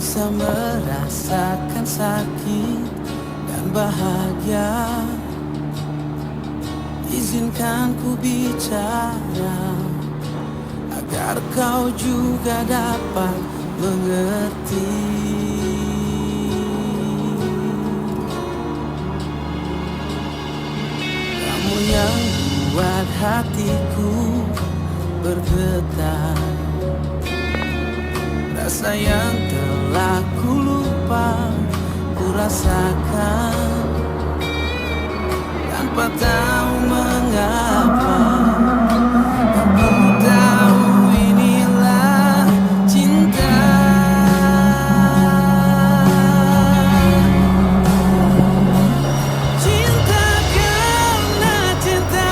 bisa merasakan sakit dan bahagia. Izinkan ku bicara agar kau juga dapat mengerti. Kamu yang buat hatiku bergetar, rasa yang telah ku lupa ku rasakan tanpa tahu mengapa. Aku tahu inilah cinta. Cinta karena cinta,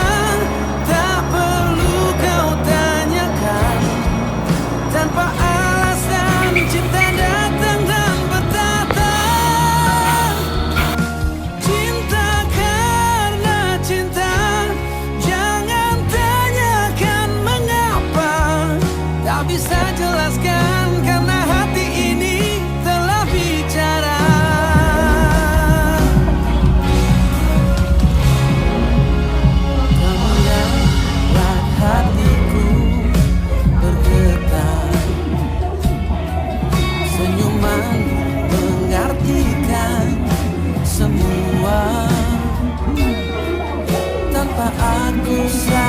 tak perlu kau tanyakan. Tanpa alasan cinta datang dan bertata. Cinta karena cinta, jangan tanyakan mengapa. Tak bisa jelaskan karena hati ini telah bicara. Kamu yang buat hatiku bergetar, senyuman mengartikan semua tanpa aku sadar.